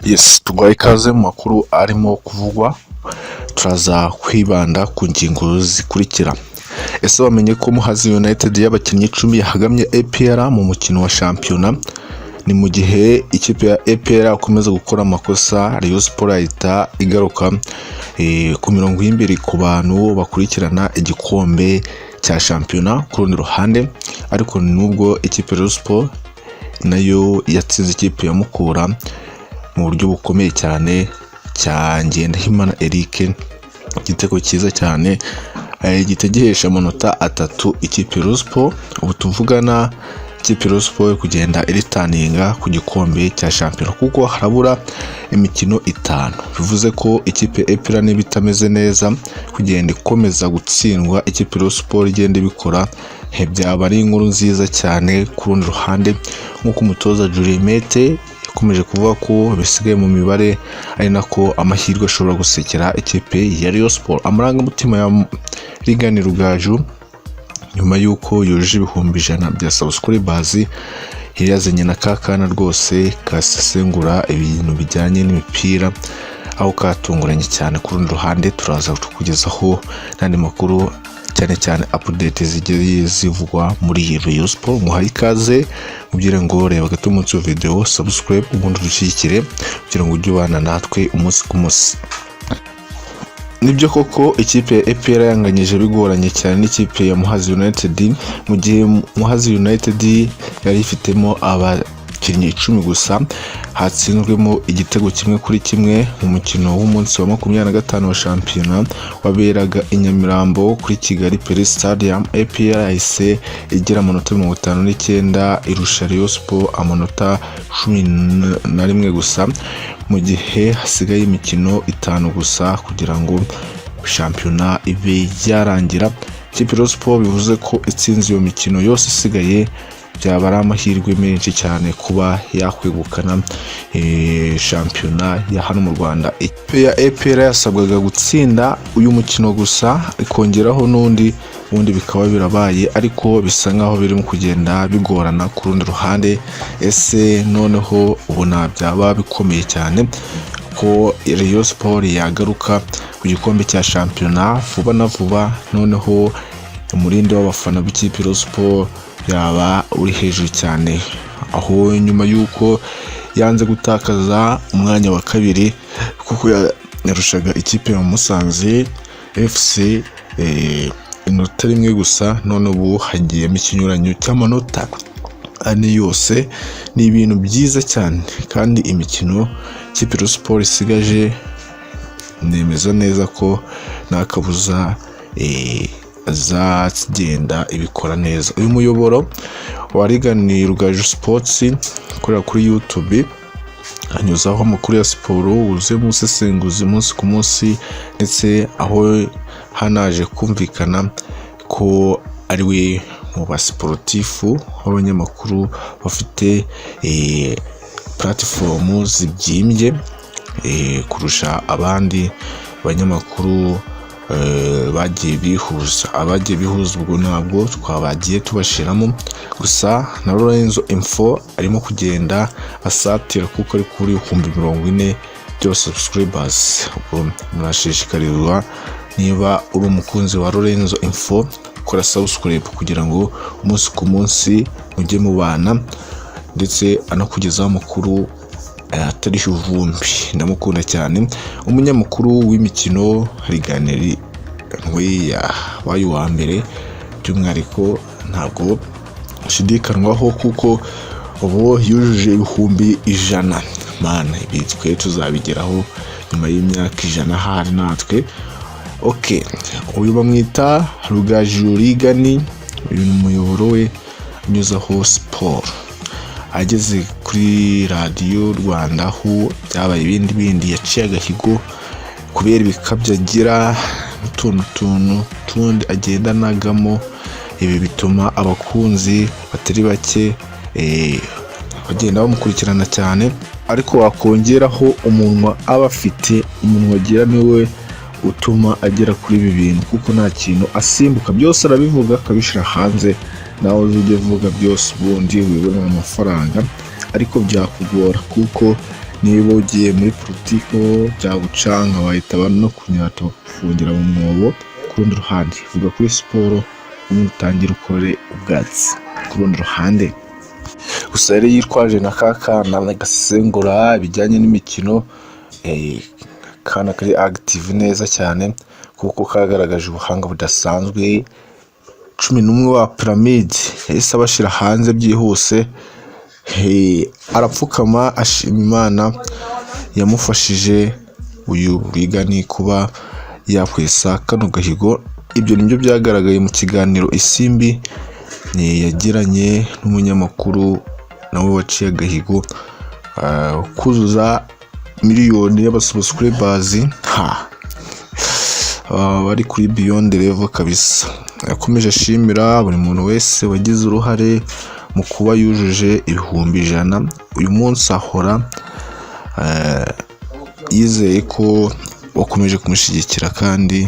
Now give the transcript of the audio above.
Yes, tugwaye ikaze mu makuru arimo kuvugwa. Turaza kwibanda ku ngingo zikurikira. Ese wamenye ko Muhazi United y'abakinnyi 10 yahagamye APR mu mukino wa shampiyona? Ni mu gihe ikipe ya APR akomeza gukora amakosa, Rayon Sport ahita igaruka ku mirongo y'imbere ku bantu bakurikirana igikombe cya shampiyona ku rundi ruhande. Ariko nubwo ikipe Rayon Sport nayo yatsinze ikipe ya Mukura mu buryo bukomeye cyane cya Ngendahimana Eric, igitego cyiza cyane gitegesha amanota 3 ikipe Rayon Sport. Ubu tuvugana ikipe Rayon Sport kugenda iritaninga ku gikombe cya shampiyona kuko harabura imikino 5. Bivuze ko ikipe APR niba itameze neza kugenda ikomeza gutsindwa, ikipe Rayon Sport igenda ibikora byaba ari inkuru nziza cyane ku rundi ruhande. Nk'uko umutoza Juliette yakomeje kuvuga ko bisigaye mu mibare ari nako amahirwe ashobora gusekera ikipe ya Rayon Sport. Amarangamutima ya Rigani Rugaju nyuma yuko yujuje ibihumbi 100 bya subscribers yazanye na kakana rwose kasesengura ibintu bijyanye n'imipira, aho katunguranye cyane. Ku rundi ruhande turaza kukugezaho n'andi makuru cyane update zigiye zivugwa muri Rayon Sport. Muhaye ikaze, mubwire ngo reba gato umunsi wa video, subscribe ubundi dushyigikire kugira ngo ujye ubana natwe umunsi ku munsi. Nibyo koko ikipe ya APR yanganyije bigoranye cyane n'ikipe ya Muhazi United, mu gihe Muhazi United yari ifitemo abakinnyi 10 gusa. Hatsinzwemo igitego 1-1 mu mukino w'umunsi wa 25 wa shampiyona waberaga i Nyamirambo kuri Kigali Pele Stadium. APR ise igira amanota 59 irusha Rayon Sport amanota 11 gusa, mu gihe hasigaye imikino 5 gusa kugira ngo shampiyona ibe yarangira. Ikipe Rayon Sport bivuze ko itsinze iyo mikino yose isigaye byaba ari amahirwe menshi cyane kuba yakwegukana shampiyona ya hano mu Rwanda. Ikipe ya APR yasabwaga gutsinda uyu mukino gusa ikongeraho n'undi, ubundi bikaba birabaye, ariko bisa nkaho birimo kugenda bigorana ku rundi ruhande. Ese noneho ubona byaba bikomeye cyane ko Rayon Sport yagaruka ku gikombe cya shampiyona vuba na vuba, noneho umurindi w'abafana b'ikipe Rayon Sport yaba uri hejuru cyane, aho nyuma yuko yanze gutakaza umwanya wa kabiri kuko yarushaga ikipe ya Musanze FC inota 1 gusa, none ubu hagiyemo ikinyuranyo cy'amanota 4 yose. Ni ibintu byiza cyane, kandi imikino ikipe Rayon Sport isigaje nemeza neza ko nakabuza azagenda ibikora neza. Uyu muyoboro wa Rigani Rugaju Sports ukorera kuri YouTube anyuzaho amakuru ya siporo wuzuye mu sesenguzi umunsi ku munsi, ndetse aho hanaje kumvikana ko ari we mu basportifu b'abanyamakuru bafite platform zibyimbye kurusha abandi banyamakuru bagiye bihuza. Ubwo ntabwo twabagiye tubashiramo, gusa na Lorenzo Info arimo kugenda asatira kuko ari kuri 40,000 bya subscribers. Murashishikarizwa, niba uri umukunzi wa Lorenzo Info, kora subscribe kugira ngo umunsi ku munsi mujye mubana, ndetse anakugezaho amakuru atari uvumbi. Ndamukunda cyane, umunyamakuru w'imikino Riganeri wayo wa mbere by'umwihariko, ntabwo shidikanwaho kuko ubu yujuje ibihumbi 100. Mana, ibi twe tuzabigeraho nyuma y'imyaka 100 hari natwe. Okay, uyu bamwita Rugaju Rigani, uyu umuyoboro we unyuzaho siporo. Ageze kuri Radio Rwanda aho byabaye ibindi yaciye agahigo kubera ibikabyo agira tundi agenda nagamo. Ibi bituma abakunzi batari bake bagenda bamukurikirana cyane, ariko wakongeraho umunwa aba afite, umunwa agira niwe utuma agera kuri ibi bintu, kuko nta kintu asimbuka, byose arabivuga akabishira hanze. Nawe uzujye vuga byose ubundi wibona amafaranga, ariko byakugora kuko niba ugiye muri politiko byagucanga wahita no kunyata bakufungira mu mwobo. Ku rundi ruhande vuga kuri siporo umutangira ukore ubwatsi ku rundi ruhande. Gusa yari yitwaje na kakana gasesengura ibijyanye n'imikino, kana kari active neza cyane kuko kagaragaje ubuhanga budasanzwe. 11 wa pyramide yahise abashira hanze byihuse, arapfukama ashima Imana yamufashije uyu biga ni kuba yakwesa kano gahigo. Ibyo nibyo byagaragaye mu kiganiro Isimbi yagiranye n'umunyamakuru nawe waciye agahigo kuzuza miliyoni y'abasubscribers. Bari kuri beyond level kabisa. Yakomeje ashimira buri muntu wese wagize uruhare mu kuba yujuje ibihumbi 100. Uyu munsi ahora yizeye ko wakomeje kumushyigikira kandi